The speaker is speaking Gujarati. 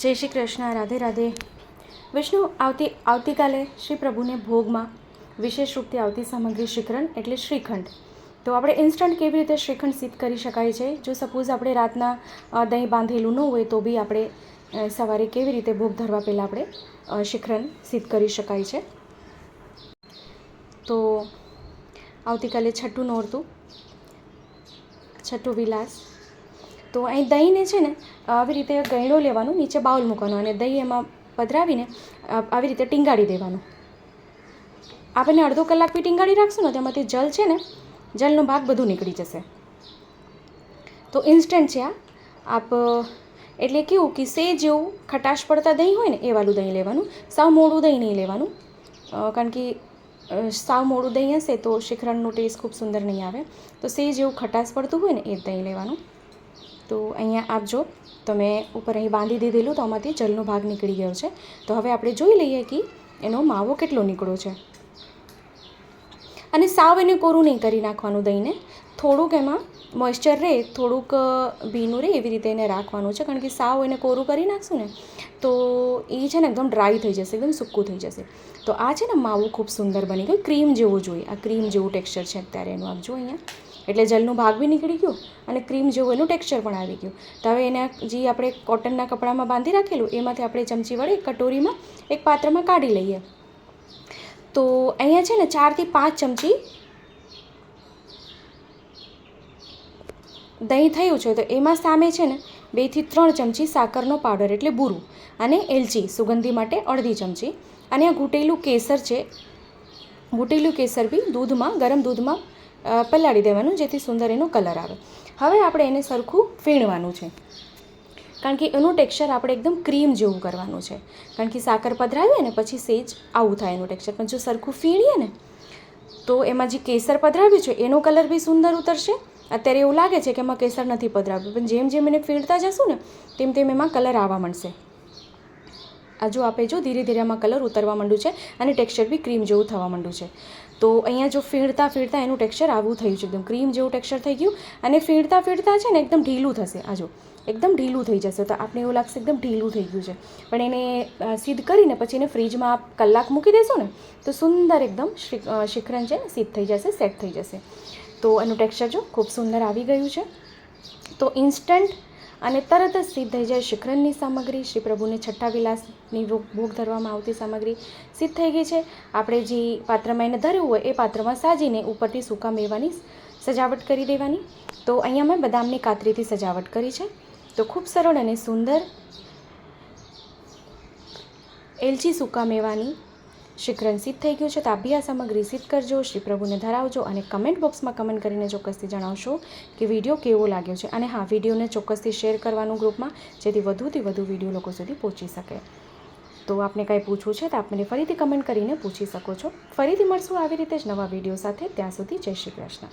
જય શ્રી કૃષ્ણ, રાધે રાધે. વિષ્ણુ, આવતીકાલે શ્રી પ્રભુને ભોગમાં વિશેષ રૂપથી આવતી સામગ્રી શિખરણ એટલે શ્રીખંડ. તો આપણે ઇન્સ્ટન્ટ કેવી રીતે શ્રીખંડ સિદ્ધ કરી શકાય છે? જો સપોઝ આપણે રાતના દહીં બાંધેલું ન હોય તો બી આપણે સવારે કેવી રીતે ભોગ ધરવા પહેલાં આપણે શિખરણ સિદ્ધ કરી શકાય છે. તો આવતીકાલે છઠ્ઠું નોરતું, છઠ્ઠું વિલાસ. તો અહીં દહીંને છે ને આવી રીતે ગયણો લેવાનું, નીચે બાઉલ મૂકવાનું અને દહીં એમાં પધરાવીને આવી રીતે ટીંગાડી દેવાનું. આપણને અડધો કલાક બી ટીંગાડી રાખશું ને તેમાંથી જલ છે ને, જલનો ભાગ બધું નીકળી જશે. તો ઇન્સ્ટન્ટ છે આ. આપ એટલે કેવું કે સે જેવું ખટાશ પડતા દહીં હોય ને એ વાળું દહીં લેવાનું. સાવ મોડું દહીં નહીં લેવાનું, કારણ કે સાવ મોડું દહીં હશે તો શિખરણનો ટેસ્ટ ખૂબ સુંદર નહીં આવે. તો સે જેવું ખટાશ પડતું હોય ને એ દહીં લેવાનું. તો અહીંયા આપ જો, તો મેં ઉપર અહીં બાંધી દીધેલું તો આમાંથી જલનો ભાગ નીકળી ગયો છે. તો હવે આપણે જોઈ લઈએ કે એનો માવો કેટલો નીકળ્યો છે. અને સાવ એને કોરું નહીં કરી નાખવાનું દહીંને, થોડુંક એમાં મોઇશ્ચર રહે, થોડુંક ભીનું રહે એવી રીતે એને રાખવાનું છે. કારણ કે સાવ એને કોરું કરી નાખશું ને તો એ છે ને એકદમ ડ્રાય થઈ જશે, એકદમ સૂકું થઈ જશે. તો આ છે ને માવું ખૂબ સુંદર બની ગયું, ક્રીમ જેવું જોઈએ. આ ક્રીમ જેવું ટેક્સચર છે અત્યારે એનું, આપજો અહીંયા. એટલે જલનો ભાગ બી નીકળી ગયો અને ક્રીમ જેવું એનું ટેક્સચર પણ આવી ગયું. તો હવે એને જે આપણે કોટનના કપડામાં બાંધી રાખેલું એમાંથી આપણે ચમચી વડે કટોરીમાં એક પાત્રમાં કાઢી લઈએ. તો અહીંયા છે ને 4 થી 5 ચમચી દહીં થયું છે. તો એમાં સામે છે ને 2 થી 3 ચમચી સાકરનો પાવડર એટલે બુરું, અને એલચી સુગંધી માટે અડધી ચમચી. અને આ ઘૂંટેલું કેસર છે, ઘૂંટેલું કેસર બી દૂધમાં, ગરમ દૂધમાં પલાળી દેવાનું, જેથી સુંદર એનો કલર આવે. હવે આપણે એને સરખું ફીણવાનું છે, કારણ કે એનું ટેક્સચર આપણે એકદમ ક્રીમ જેવું કરવાનું છે. કારણ કે સાકર પધરાવીએ ને પછી સેજ આવું થાય એનું ટેક્સચર. પણ જો સરખું ફીણીએ ને તો એમાં જે કેસર પધરાવ્યું છે એનો કલર બી સુંદર ઉતરશે. અત્યારે એવું લાગે છે કે એમાં કેસર નથી પધરાવ્યું, પણ જેમ જેમ એને ફીણતા જશું ને તેમ તેમ એમાં કલર આવવા માંડશે. આ જો આપણે જો ધીરે ધીરે એમાં કલર ઉતરવા માંડ્યું છે અને ટેક્સચર બી ક્રીમ જેવું થવા માંડ્યું છે. તો અહીંયા જો ફીણતા ફીણતા એનું ટેક્સચર આવું થયું છે, એકદમ ક્રીમ જેવું ટેક્સચર થઈ ગયું. અને ફીણતા ફીણતા છે ને એકદમ ઢીલું થશે. આ જો એકદમ ઢીલું થઈ જશે. તો આપણે એવું લાગશે એકદમ ઢીલું થઈ ગયું છે. પણ એને સિદ્ધ કરીને પછી એને ફ્રીજમાં આપ કલાક મૂકી દેશો ને તો સુંદર એકદમ શિખરણ છે ને સિદ્ધ થઈ જશે, સેટ થઈ જશે. તો એનું ટેક્સચર જો ખૂબ સુંદર આવી ગયું છે. તો ઇન્સ્ટન્ટ અને તરત જ સિદ્ધ થઈ જાય શિખરણની સામગ્રી. શ્રી પ્રભુને છઠ્ઠા વિલાસની ભોગ ધરવામાં આવતી સામગ્રી સિદ્ધ થઈ ગઈ છે. આપણે જે પાત્રમાં એને ધર્યું હોય એ પાત્રમાં સાજીને ઉપરથી સૂકા મેવાની સજાવટ કરી દેવાની. તો અહીંયા મેં બદામની કાતરીથી સજાવટ કરી છે. તો ખૂબ સરળ અને સુંદર એલચી સૂકા મેવાની શિખરણ સિદ્ધ થઈ ગયું છે. તો આપ બી આ સામગ્રી સિદ્ધ કરજો, શ્રી પ્રભુને ધરાવજો અને કમેન્ટ બોક્સમાં કમેન્ટ કરીને ચોક્કસથી જણાવશો કે વિડીયો કેવો લાગ્યો છે. અને હા, વિડીયોને ચોક્કસથી શેર કરવાનું ગ્રુપમાં, જેથી વધુથી વધુ વિડીયો લોકો સુધી પહોંચી શકે. તો આપને કાંઈ પૂછવું છે તો આપ મને ફરીથી કમેન્ટ કરીને પૂછી શકો છો. ફરીથી મળશું આવી રીતે જ નવા વિડીયો સાથે. ત્યાં સુધી જય શ્રી કૃષ્ણ.